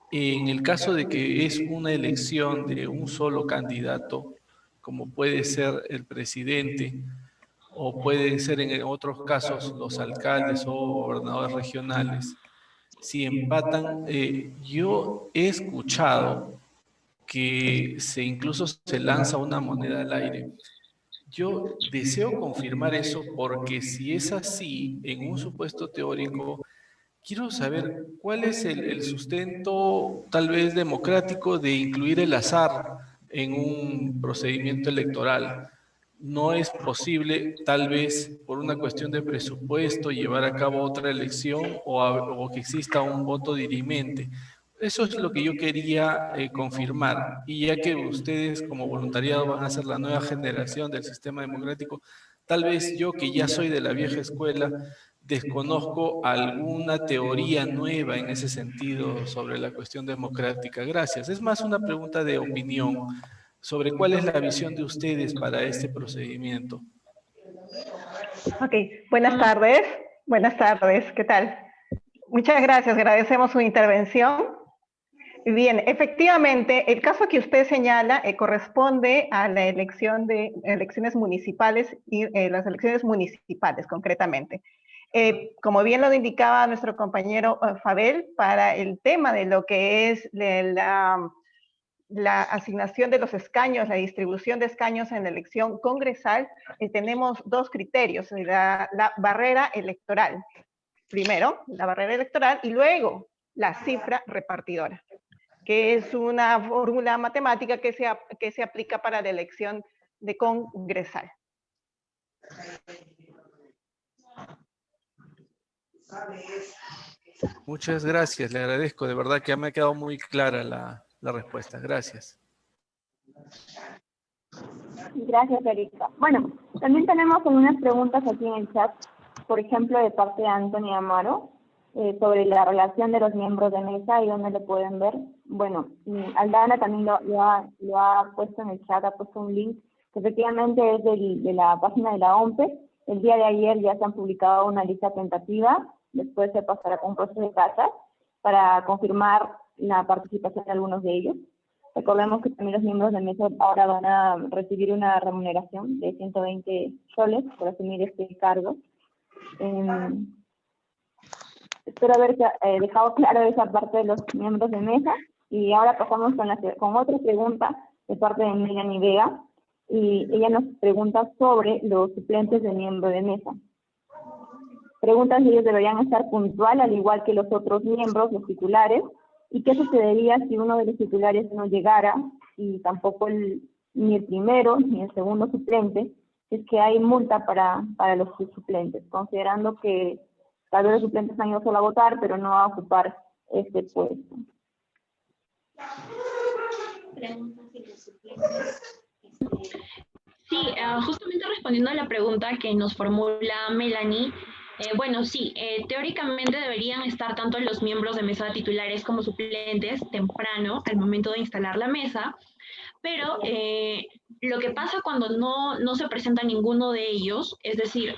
en el caso de que es una elección de un solo candidato, como puede ser el presidente, o pueden ser en otros casos los alcaldes o gobernadores regionales, si empatan, yo he escuchado que incluso se lanza una moneda al aire. Yo deseo confirmar eso porque si es así, en un supuesto teórico, quiero saber cuál es el sustento tal vez democrático de incluir el azar en un procedimiento electoral. No es posible, tal vez por una cuestión de presupuesto, llevar a cabo otra elección o que exista un voto dirimente. Eso es lo que yo quería confirmar. Y ya que ustedes como voluntariado van a ser la nueva generación del sistema democrático, tal vez yo que ya soy de la vieja escuela, desconozco alguna teoría nueva en ese sentido sobre la cuestión democrática. Gracias. Es más una pregunta de opinión sobre cuál es la visión de ustedes para este procedimiento. Ok, buenas tardes. Buenas tardes, ¿qué tal? Muchas gracias, agradecemos su intervención. Bien, efectivamente, el caso que usted señala corresponde a la elección de elecciones municipales y las elecciones municipales concretamente. Como bien lo indicaba nuestro compañero Fabel, para el tema de lo que es la asignación de los escaños, la distribución de escaños en la elección congresal, tenemos dos criterios, la barrera electoral. Primero, la barrera electoral y luego la cifra repartidora, que es una fórmula matemática que se aplica para la elección de congresal. Muchas gracias, le agradezco. De verdad que me ha quedado muy clara la respuesta. Gracias. Gracias, Erika. Bueno, también tenemos algunas preguntas aquí en el chat, por ejemplo, de parte de Anthony Amaro, sobre la relación de los miembros de mesa y dónde lo pueden ver. Bueno, Aldana también lo ha puesto en el chat, ha puesto un link que efectivamente es de la página de la OMPE. El día de ayer ya se han publicado una lista tentativa, después se pasará con un proceso de casas para confirmar la participación de algunos de ellos. Recordemos que también los miembros de mesa ahora van a recibir una remuneración de 120 soles por asumir este cargo. Espero haber dejado claro esa parte de los miembros de mesa. Y ahora pasamos con otra pregunta de parte de Melanie Vega. Y ella nos pregunta sobre los suplentes de miembro de mesa. Preguntan si ellos deberían estar puntual al igual que los otros miembros, los titulares, y qué sucedería si uno de los titulares no llegara y tampoco ni el primero ni el segundo suplente, es que hay multa para los suplentes, considerando que tal vez los suplentes han ido solo a votar, pero no a ocupar este puesto. Sí, justamente respondiendo a la pregunta que nos formula Melanie, bueno, sí, teóricamente deberían estar tanto los miembros de mesa titulares como suplentes temprano, al momento de instalar la mesa, pero lo que pasa cuando no se presenta ninguno de ellos, es decir,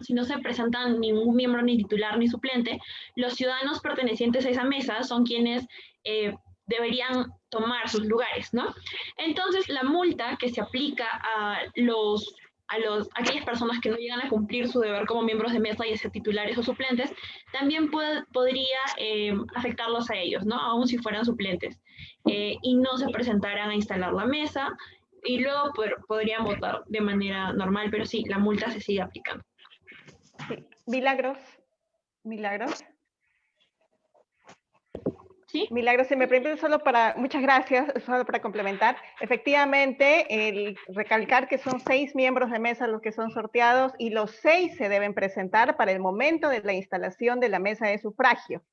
si no se presentan ningún miembro ni titular ni suplente, los ciudadanos pertenecientes a esa mesa son quienes deberían tomar sus lugares, ¿no? Entonces, la multa que se aplica a aquellas personas que no llegan a cumplir su deber como miembros de mesa, ya sea titulares o suplentes, también podría afectarlos a ellos, ¿no? Aun si fueran suplentes y no se presentaran a instalar la mesa y luego podrían votar de manera normal, pero sí, la multa se sigue aplicando. Sí. Milagros. ¿Sí? Milagros, si me permite muchas gracias, solo para complementar. Efectivamente, el recalcar que son 6 miembros de mesa los que son sorteados y los 6 se deben presentar para el momento de la instalación de la mesa de sufragio.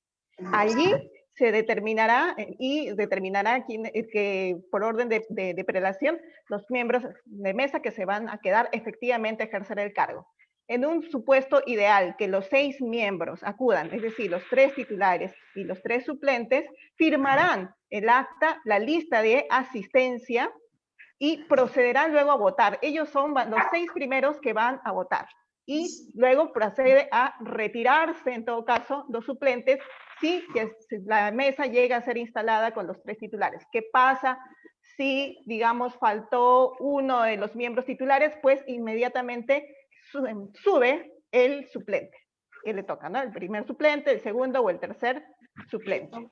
Allí se determinará que por orden de prelación los miembros de mesa que se van a quedar efectivamente a ejercer el cargo. En un supuesto ideal que los 6 miembros acudan, es decir, los 3 titulares y los 3 suplentes, firmarán el acta, la lista de asistencia y procederán luego a votar. Ellos son los 6 primeros que van a votar. Y luego procede a retirarse, en todo caso, los suplentes si la mesa llega a ser instalada con los 3 titulares. ¿Qué pasa si, digamos, faltó uno de los miembros titulares? Pues inmediatamente sube el suplente que le toca, ¿no? El primer suplente, el segundo o el tercer suplente.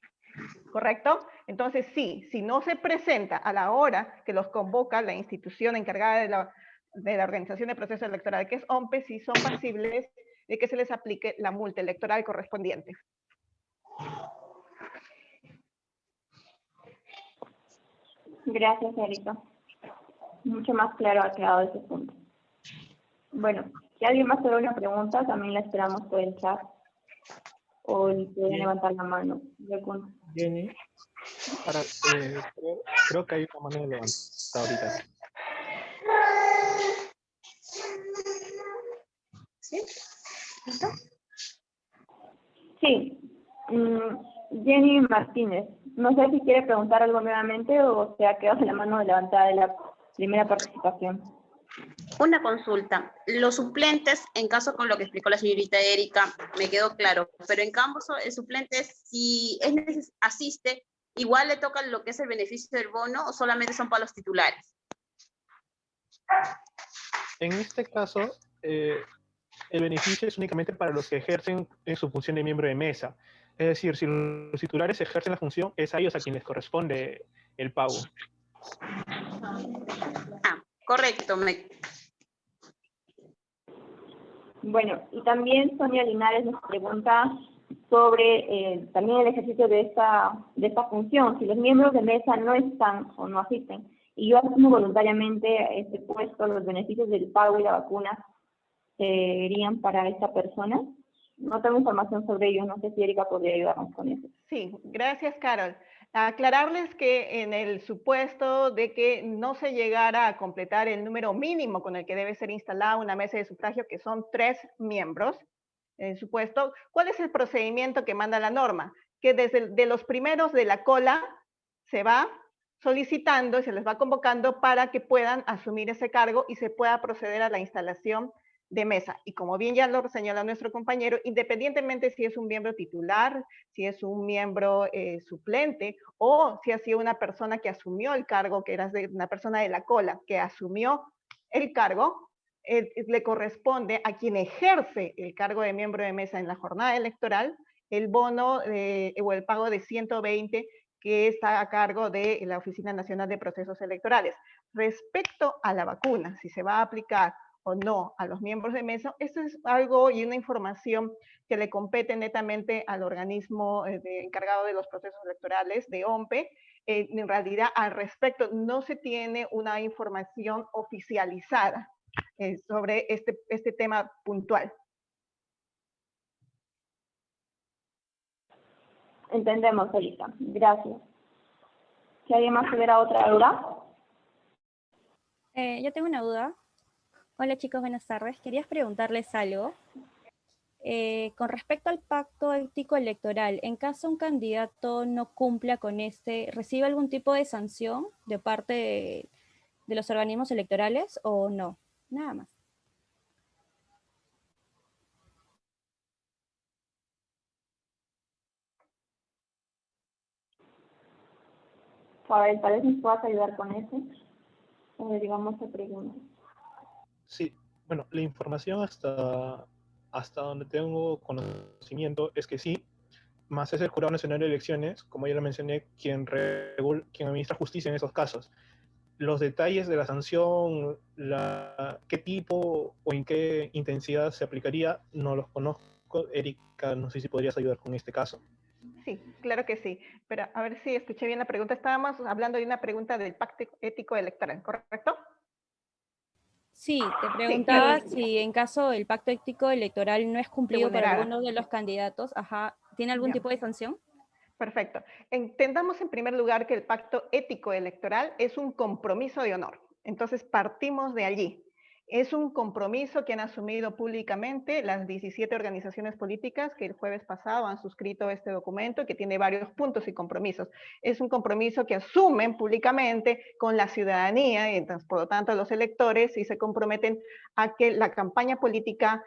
¿Correcto? Entonces, sí, si no se presenta a la hora que los convoca la institución encargada de la organización del proceso electoral, que es OMPE, sí son pasibles de que se les aplique la multa electoral correspondiente. Gracias, Erika. Mucho más claro ha quedado ese punto. Bueno, si alguien más tiene una pregunta, también la esperamos por el chat. O pueden levantar la mano. Jenny, creo que hay una mano de levantar ahorita. ¿Sí? Sí. Jenny Martínez. No sé si quiere preguntar algo nuevamente o se ha quedado la mano levantada de la primera participación. Una consulta. Los suplentes, en caso con lo que explicó la señorita Erika, me quedó claro, pero en caso el suplente, si asiste, igual le toca lo que es el beneficio del bono o solamente son para los titulares. En este caso, el beneficio es únicamente para los que ejercen su función de miembro de mesa. Es decir, si los titulares ejercen la función, es a ellos a quienes corresponde el pago. Ah, correcto. Bueno, y también Sonia Linares nos pregunta sobre también el ejercicio de esta función. Si los miembros de mesa no están o no asisten, y yo asumo voluntariamente este puesto, los beneficios del pago y la vacuna irían para esta persona. No tengo información sobre ello, no sé si Erika podría ayudarnos con eso. Sí, gracias, Carol. Aclararles que en el supuesto de que no se llegara a completar el número mínimo con el que debe ser instalada una mesa de sufragio, que son 3 miembros, en el supuesto, ¿cuál es el procedimiento que manda la norma? Que desde de los primeros de la cola se va solicitando y se les va convocando para que puedan asumir ese cargo y se pueda proceder a la instalación de mesa. Y como bien ya lo señala nuestro compañero, independientemente si es un miembro titular, si es un miembro suplente o si ha sido una persona que asumió el cargo, que era una persona de la cola, que asumió el cargo, le corresponde a quien ejerce el cargo de miembro de mesa en la jornada electoral el bono o el pago de 120 que está a cargo de la Oficina Nacional de Procesos Electorales. Respecto a la vacuna, si se va a aplicar o no a los miembros de mesa, esto es algo y una información que le compete netamente al organismo encargado de los procesos electorales, de OMPE. En realidad, al respecto, no se tiene una información oficializada sobre este tema puntual. Entendemos, Erika. Gracias. Si alguien más tuviera otra duda. Yo tengo una duda. Hola chicos, buenas tardes. Quería preguntarles algo. Con respecto al pacto ético electoral, en caso un candidato no cumpla con este, ¿recibe algún tipo de sanción de parte de los organismos electorales o no? Nada más. A ver, tal vez nos puedas ayudar con eso. Digamos, se pregunta. Sí, bueno, la información hasta donde tengo conocimiento es que sí, más es el Jurado Nacional de Elecciones, como ya lo mencioné, quien administra justicia en esos casos. Los detalles de la sanción, qué tipo o en qué intensidad se aplicaría, no los conozco. Erika, no sé si podrías ayudar con este caso. Sí, claro que sí. Pero a ver si escuché bien la pregunta. Estábamos hablando de una pregunta del pacto ético electoral, ¿correcto? Sí, te preguntaba si en caso el pacto ético electoral no es cumplido por alguno de los candidatos, ¿tiene algún tipo de sanción? Perfecto. Entendamos en primer lugar que el pacto ético electoral es un compromiso de honor. Entonces partimos de allí. Es un compromiso que han asumido públicamente las 17 organizaciones políticas que el jueves pasado han suscrito este documento que tiene varios puntos y compromisos. Es un compromiso que asumen públicamente con la ciudadanía, y entonces, por lo tanto los electores, y se comprometen a que la campaña política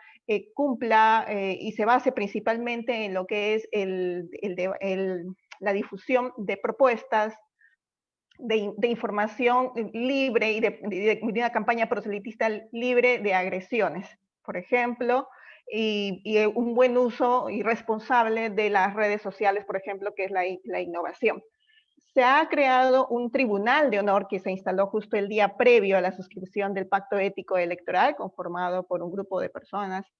cumpla y se base principalmente en lo que es la difusión de propuestas, de información libre y de una campaña proselitista libre de agresiones, por ejemplo, y un buen uso y responsable de las redes sociales, por ejemplo, que es la innovación. Se ha creado un tribunal de honor que se instaló justo el día previo a la suscripción del pacto ético electoral, conformado por un grupo de personas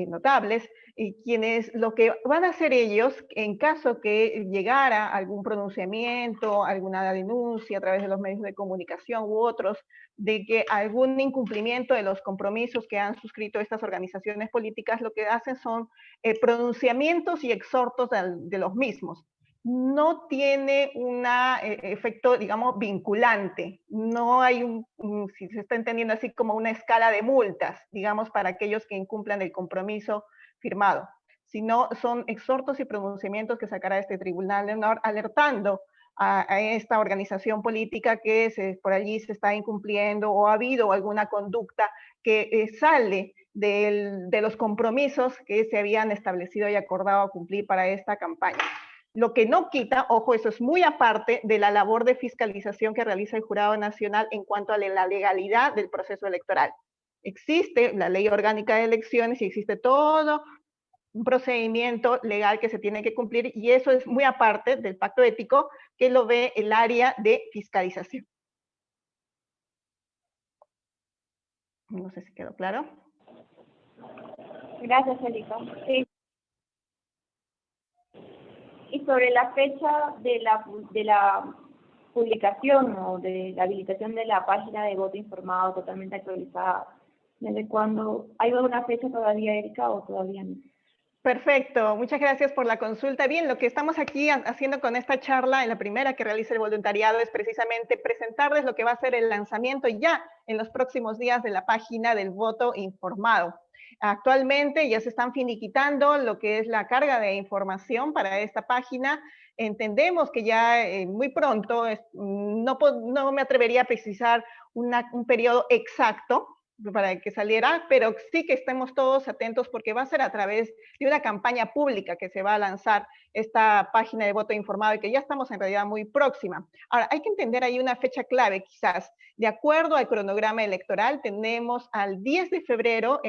notables, y quienes lo que van a hacer ellos, en caso que llegara algún pronunciamiento, alguna denuncia a través de los medios de comunicación u otros, de que algún incumplimiento de los compromisos que han suscrito estas organizaciones políticas, lo que hacen son pronunciamientos y exhortos de los mismos. No tiene un efecto, digamos, vinculante. No hay si se está entendiendo así, como una escala de multas, digamos, para aquellos que incumplan el compromiso firmado. sino son exhortos y pronunciamientos que sacará este Tribunal de Honor alertando a esta organización política que por allí se está incumpliendo o ha habido alguna conducta que sale de los compromisos que se habían establecido y acordado cumplir para esta campaña. Lo que no quita, ojo, eso es muy aparte de la labor de fiscalización que realiza el Jurado Nacional en cuanto a la legalidad del proceso electoral. Existe la Ley Orgánica de Elecciones y existe todo un procedimiento legal que se tiene que cumplir y eso es muy aparte del pacto ético que lo ve el área de fiscalización. No sé si quedó claro. Gracias, Elisa. Sí. Y sobre la fecha de la publicación o de la habilitación de la página de voto informado totalmente actualizada, ¿desde cuándo? ¿Hay alguna fecha todavía, Erika, o todavía no? Perfecto, muchas gracias por la consulta. Bien, lo que estamos aquí haciendo con esta charla, en la primera que realiza el voluntariado, es precisamente presentarles lo que va a ser el lanzamiento ya en los próximos días de la página del voto informado. Actualmente ya se están finiquitando lo que es la carga de información para esta página. Entendemos que ya muy pronto, no me atrevería a precisar un periodo exacto para que saliera, pero sí que estemos todos atentos porque va a ser a través de una campaña pública que se va a lanzar esta página de voto informado y que ya estamos en realidad muy próxima. Ahora, hay que entender ahí una fecha clave quizás. De acuerdo al cronograma electoral, tenemos al 10 de febrero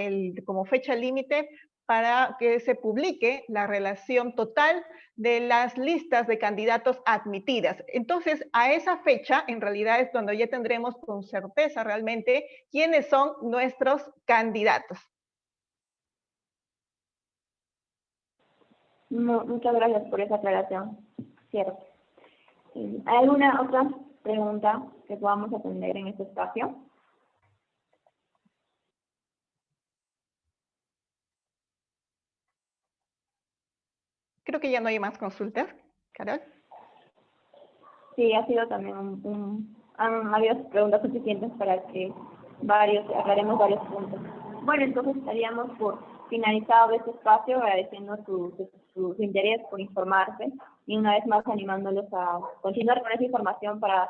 como fecha límite para que se publique la relación total de las listas de candidatos admitidas. Entonces, a esa fecha, en realidad es cuando ya tendremos con certeza realmente quiénes son nuestros candidatos. Muchas gracias por esa aclaración. Cierto. ¿Hay alguna otra pregunta que podamos atender en este espacio? Creo que ya no hay más consultas, Carol. Sí, ha sido también han habido preguntas suficientes para que aclaremos varios puntos. Bueno, entonces estaríamos por finalizado este espacio, agradeciendo su interés por informarse y una vez más animándolos a continuar con esa información para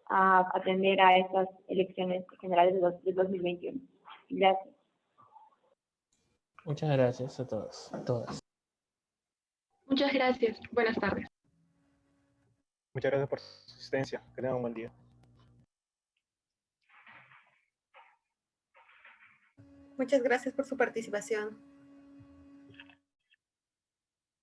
atender a estas elecciones generales de 2021. Gracias. Muchas gracias a todos, a todas. Muchas gracias. Buenas tardes. Muchas gracias por su asistencia. Que tengan un buen día. Muchas gracias por su participación.